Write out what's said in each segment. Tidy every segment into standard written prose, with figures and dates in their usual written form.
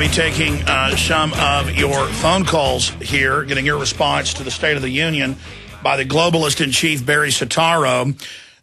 be taking some of your phone calls here, getting your response to the State of the Union by the globalist-in-chief, Barry Soetoro.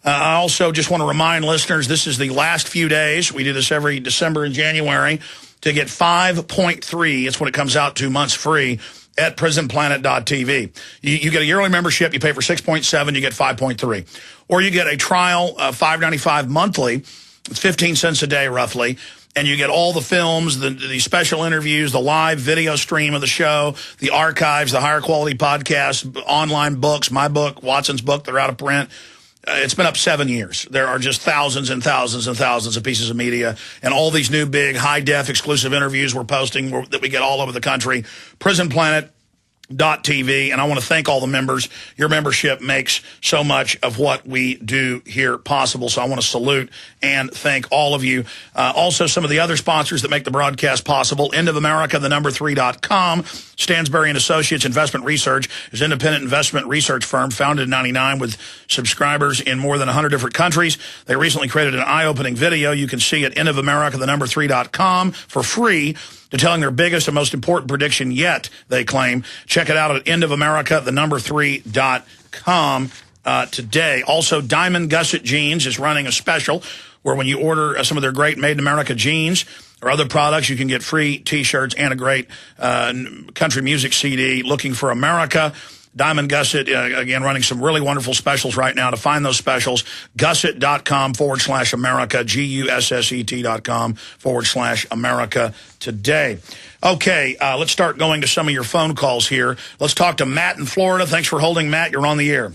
I also just want to remind listeners, this is the last few days. We do this every December and January to get 5.3. It's what it comes out to, months free at prisonplanet.tv. You get a yearly membership. You pay for 6.7. You get 5.3. Or you get a trial, $5.95 monthly. It's 15 cents a day, roughly. And you get all the films, the special interviews, the live video stream of the show, the archives, the higher quality podcasts, online books, my book, Watson's book, they're out of print. It's been up 7 years. There are just thousands and thousands and thousands of pieces of media and all these new big high-def exclusive interviews we're posting that we get all over the country. prisonplanet.tv, and I want to thank all the members. Your membership makes so much of what we do here possible, so I want to salute and thank all of you. Also, some of the other sponsors that make the broadcast possible. End of America, the number 3.com. Stansberry and Associates Investment Research is an independent investment research firm founded in 99 with subscribers in more than 100 different countries. They recently created an eye-opening video you can see at endofamerica, the number 3.com for free, detailing their biggest and most important prediction yet, they claim. Check it out at endofamerica, the number 3.com today. Also, Diamond Gusset Jeans is running a special where when you order some of their great Made in America jeans or other products, you can get free T-shirts and a great country music CD, Looking for America. Diamond Gusset, again, running some really wonderful specials right now. To find those specials, gusset.com/America, GUSSET.com/America today. Okay, let's start going to some of your phone calls here. Let's talk to Matt in Florida. Thanks for holding, Matt. You're on the air.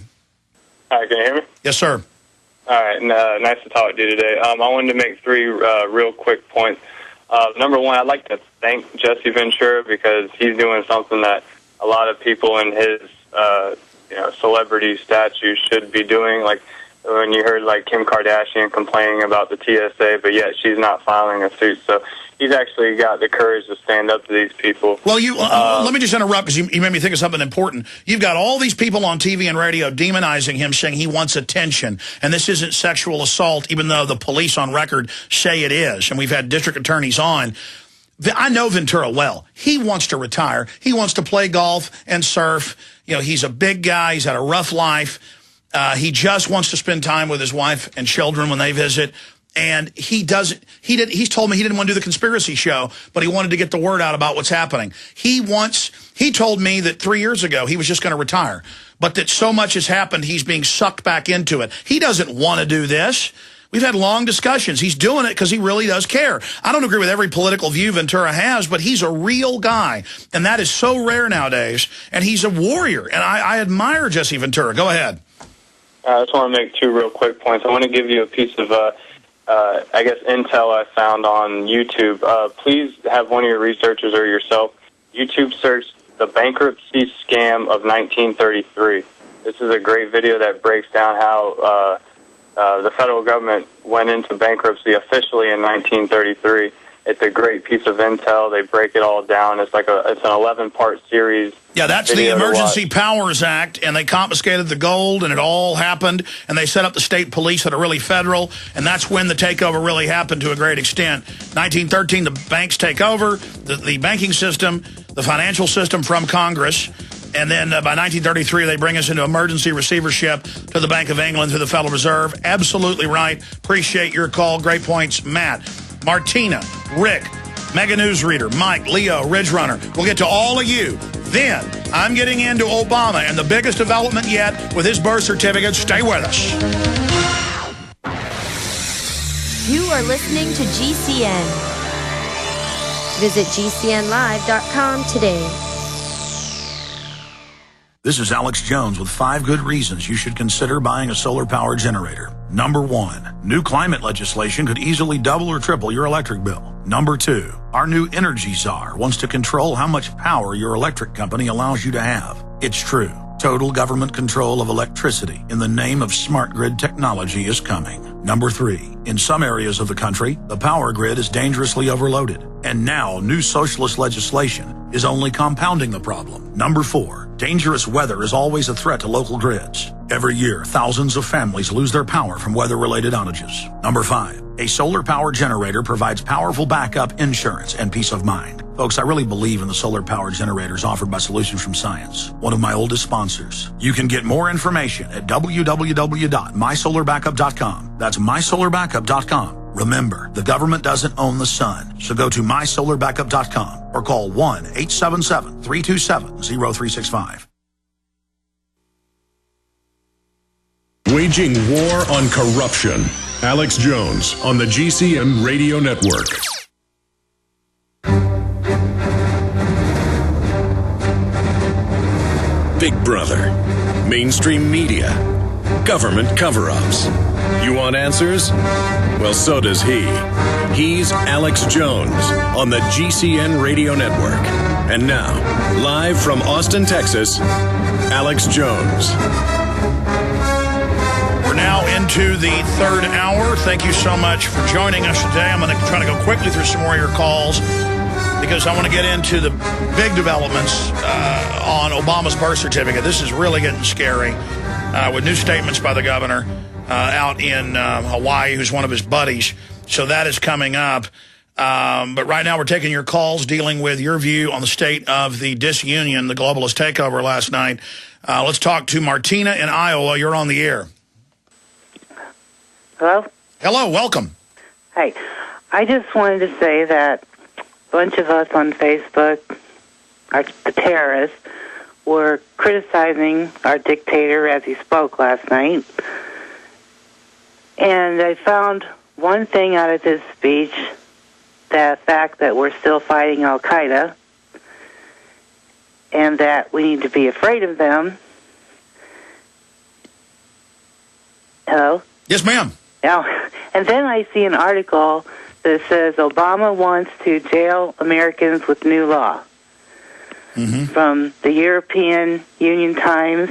Hi, can you hear me? Yes, sir. All right, nice to talk to you today. I wanted to make three real quick points. Number one, I'd like to thank Jesse Ventura because he's doing something that a lot of people in his celebrity statue should be doing. Like when you heard like Kim Kardashian complaining about the TSA, but yet she's not filing a suit. So he's actually got the courage to stand up to these people. Well, let me just interrupt because you made me think of something important. You've got all these people on TV and radio demonizing him, saying he wants attention. And this isn't sexual assault, even though the police on record say it is. And we've had district attorneys on. I know Ventura well. He wants to retire. He wants to play golf and surf. You know, he's a big guy. He's had a rough life. He just wants to spend time with his wife and children when they visit. And he's told me he didn't want to do the conspiracy show, but he wanted to get the word out about what's happening. He told me that 3 years ago he was just going to retire, but that so much has happened, he's being sucked back into it. He doesn't want to do this. We've had long discussions. He's doing it because he really does care. I don't agree with every political view Ventura has, but he's a real guy, and that is so rare nowadays, and he's a warrior, and I admire Jesse Ventura. Go ahead. I just want to make two real quick points. I want to give you a piece of, intel I found on YouTube. Please have one of your researchers or yourself YouTube search the bankruptcy scam of 1933. This is a great video that breaks down how the federal government went into bankruptcy officially in 1933. It's a great piece of intel. They break it all down. It's an 11-part series. Yeah, that's the Emergency Powers Act, and they confiscated the gold, and it all happened, and they set up the state police that are really federal, and that's when the takeover really happened to a great extent. 1913, the banks take over, the banking system, the financial system from Congress, and then by 1933, they bring us into emergency receivership to the Bank of England, to the Federal Reserve. Absolutely right. Appreciate your call. Great points, Matt. Martina, Rick, Mega Newsreader, Mike, Leo, Ridge Runner. We'll get to all of you. Then I'm getting into Obama and the biggest development yet with his birth certificate. Stay with us. You are listening to GCN. Visit GCNlive.com today. This is Alex Jones with 5 good reasons you should consider buying a solar power generator. Number 1, new climate legislation could easily double or triple your electric bill. Number 2, our new energy czar wants to control how much power your electric company allows you to have. It's true. Total government control of electricity in the name of smart grid technology is coming. Number 3, in some areas of the country, the power grid is dangerously overloaded. And now new socialist legislation is only compounding the problem. Number 4, dangerous weather is always a threat to local grids. Every year, thousands of families lose their power from weather-related outages. Number 5, a solar power generator provides powerful backup insurance and peace of mind. Folks, I really believe in the solar power generators offered by Solutions from Science, one of my oldest sponsors. You can get more information at www.mysolarbackup.com. That's mysolarbackup.com. Remember, the government doesn't own the sun, so go to mysolarbackup.com or call 1-877-327-0365. Waging war on corruption. Alex Jones on the GCN Radio Network. Big Brother, mainstream media, government cover-ups. You want answers? Well, so does he. He's Alex Jones on the GCN Radio Network. And now, live from Austin, Texas, Alex Jones. We're now into the third hour. Thank you so much for joining us today. I'm going to try to go quickly through some more of your calls because I want to get into the big developments on Obama's birth certificate. This is really getting scary with new statements by the governor out in Hawaii, who's one of his buddies. So that is coming up. But right now we're taking your calls, dealing with your view on the state of the disunion, the globalist takeover last night. Let's talk to Martina in Iowa. You're on the air. Hello? Hello, welcome. Hey, I just wanted to say that a bunch of us on Facebook, the terrorists, were criticizing our dictator as he spoke last night. And I found one thing out of his speech, the fact that we're still fighting Al-Qaeda and that we need to be afraid of them. Hello? Yes, ma'am. Now, and then I see an article that says Obama wants to jail Americans with new law from the European Union Times,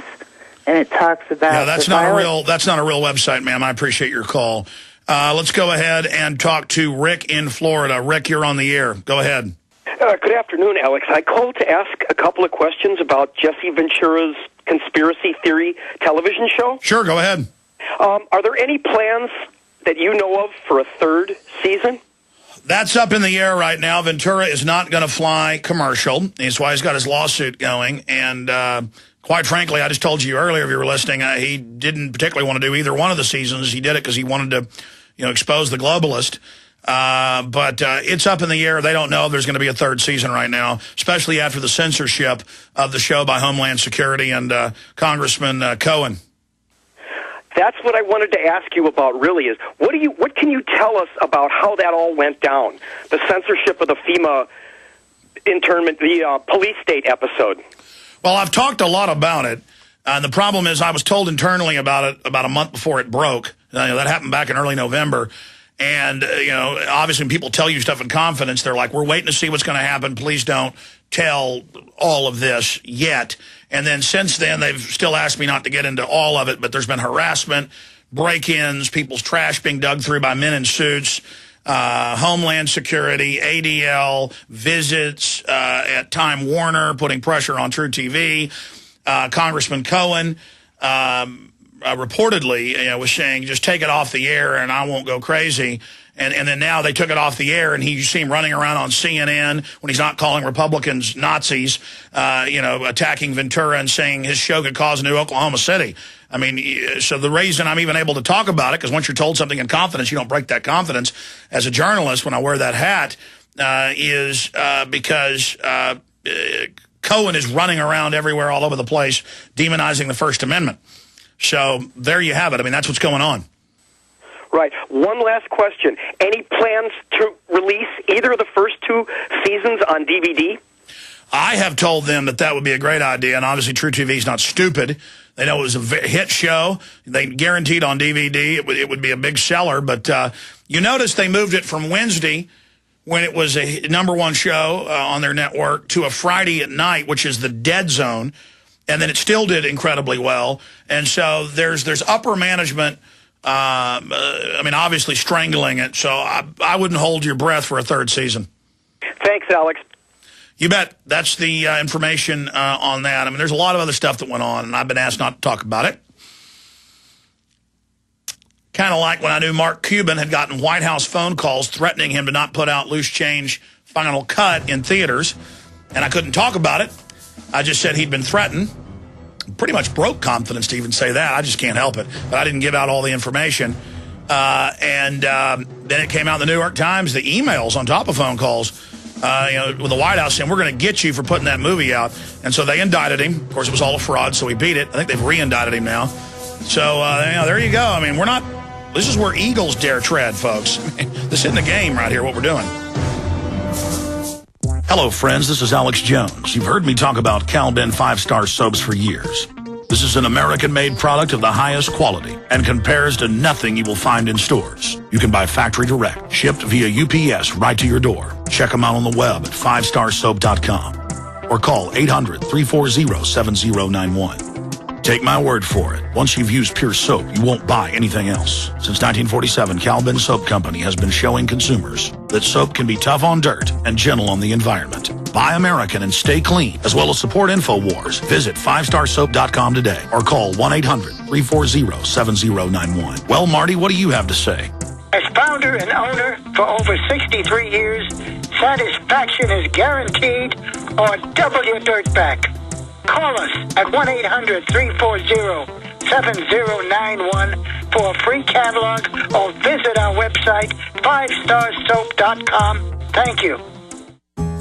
and it talks about that's not a real website, ma'am. I appreciate your call. Let's go ahead and talk to Rick in Florida. Rick, you're on the air. Go ahead. Good afternoon, Alex. I called to ask a couple of questions about Jesse Ventura's conspiracy theory television show. Sure, go ahead. Are there any plans that you know of for a third season? That's up in the air right now. Ventura is not going to fly commercial. That's why he's got his lawsuit going. And quite frankly, I just told you earlier, if you were listening, he didn't particularly want to do either one of the seasons. He did it because he wanted to, expose the globalist. But it's up in the air. They don't know if there's going to be a third season right now, especially after the censorship of the show by Homeland Security and Congressman Cohen. That's what I wanted to ask you about, really, is what can you tell us about how that all went down? The censorship of the FEMA internment, the police state episode. Well, I've talked a lot about it. And the problem is I was told internally about it about a month before it broke. That happened back in early November. And, obviously when people tell you stuff in confidence, they're like, we're waiting to see what's going to happen. Please don't tell all of this yet. And then since then, they've still asked me not to get into all of it, but there's been harassment, break-ins, people's trash being dug through by men in suits, Homeland Security, ADL, visits at Time Warner, putting pressure on True TV. Congressman Cohen reportedly was saying, just take it off the air and I won't go crazy. And then now they took it off the air, and you see him running around on CNN when he's not calling Republicans Nazis, attacking Ventura and saying his show could cause a new Oklahoma City. I mean, so the reason I'm even able to talk about it, because once you're told something in confidence, you don't break that confidence. As a journalist, when I wear that hat, is because Cohen is running around everywhere all over the place, demonizing the First Amendment. So there you have it. I mean, that's what's going on. Right. One last question. Any plans to release either of the first two seasons on DVD? I have told them that would be a great idea, and obviously True TV is not stupid. They know it was a hit show. They guaranteed on DVD it would be a big seller, but you notice they moved it from Wednesday, when it was a #1 show on their network, to a Friday at night, which is the dead zone, and then it still did incredibly well. And so there's upper management, obviously strangling it, so I wouldn't hold your breath for a third season. Thanks, Alex. You bet. That's the information on that. I mean, there's a lot of other stuff that went on, and I've been asked not to talk about it. Kind of like when I knew Mark Cuban had gotten White House phone calls threatening him to not put out loose change final cut in theaters, and I couldn't talk about it. I just said he'd been threatened. Pretty much broke confidence to even say that. I just can't help it. But I didn't give out all the information. And then it came out in the New York Times, the emails on top of phone calls, with the White House saying, we're going to get you for putting that movie out. And so they indicted him. Of course, it was all a fraud, so he beat it. I think they've re-indicted him now. So, there you go. I mean, this is where eagles dare tread, folks. This isn't a game right here, what we're doing. Hello, friends. This is Alex Jones. You've heard me talk about Cal-Ben 5-star soaps for years. This is an American-made product of the highest quality and compares to nothing you will find in stores. You can buy factory direct, shipped via UPS right to your door. Check them out on the web at 5starsoap.com or call 800-340-7091. Take my word for it. Once you've used pure soap, you won't buy anything else. Since 1947, Cal-Ben Soap Company has been showing consumers that soap can be tough on dirt and gentle on the environment. Buy American and stay clean, as well as support InfoWars. Visit 5starsoap.com today or call 1-800-340-7091. Well, Marty, what do you have to say? As founder and owner for over 63 years, satisfaction is guaranteed or double your dirt back. Call us at 1-800-340-7091 for a free catalog or visit our website, 5starsoap.com. Thank you.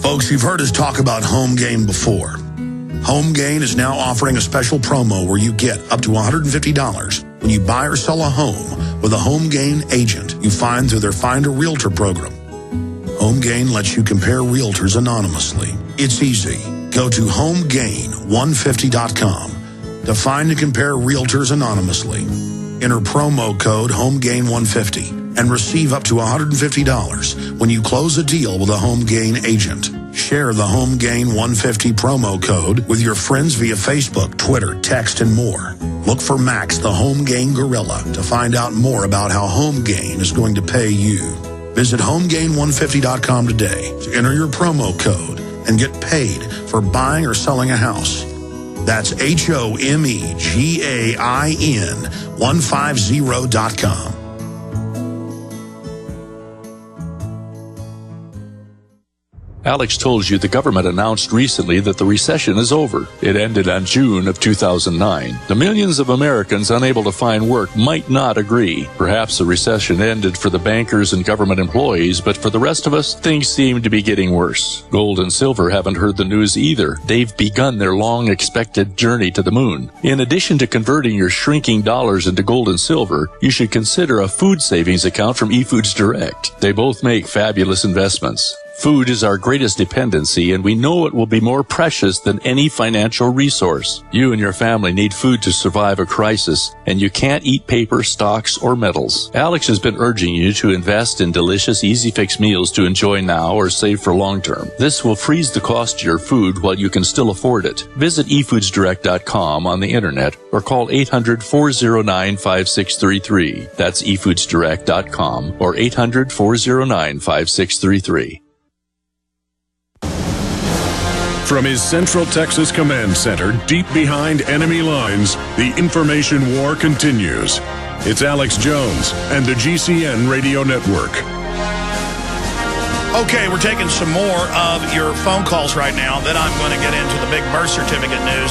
Folks, you've heard us talk about Home Gain before. Home Gain is now offering a special promo where you get up to $150 when you buy or sell a home with a Home Gain agent you find through their Find a Realtor program. Home Gain lets you compare realtors anonymously. It's easy. Go to homegain150.com to find and compare realtors anonymously. Enter promo code HOMEGAIN150 and receive up to $150 when you close a deal with a Home Gain agent. Share the Home Gain 150 promo code with your friends via Facebook, Twitter, text, and more. Look for Max, the Home Gain Gorilla, to find out more about how Home Gain is going to pay you. Visit HomeGain150.com today to enter your promo code and get paid for buying or selling a house. That's HomeGain150.com. Alex told you the government announced recently that the recession is over. It ended on June of 2009. The millions of Americans unable to find work might not agree. Perhaps the recession ended for the bankers and government employees, but for the rest of us, things seem to be getting worse. Gold and silver haven't heard the news either. They've begun their long-expected journey to the moon. In addition to converting your shrinking dollars into gold and silver, you should consider a food savings account from eFoods Direct. They both make fabulous investments. Food is our greatest dependency, and we know it will be more precious than any financial resource. You and your family need food to survive a crisis, and you can't eat paper, stocks, or metals. Alex has been urging you to invest in delicious, easy-fix meals to enjoy now or save for long-term. This will freeze the cost of your food while you can still afford it. Visit efoodsdirect.com on the internet or call 800-409-5633. That's efoodsdirect.com or 800-409-5633. From his Central Texas Command Center, deep behind enemy lines, the information war continues. It's Alex Jones and the GCN Radio Network. Okay, we're taking some more of your phone calls right now. Then I'm going to get into the big birth certificate news.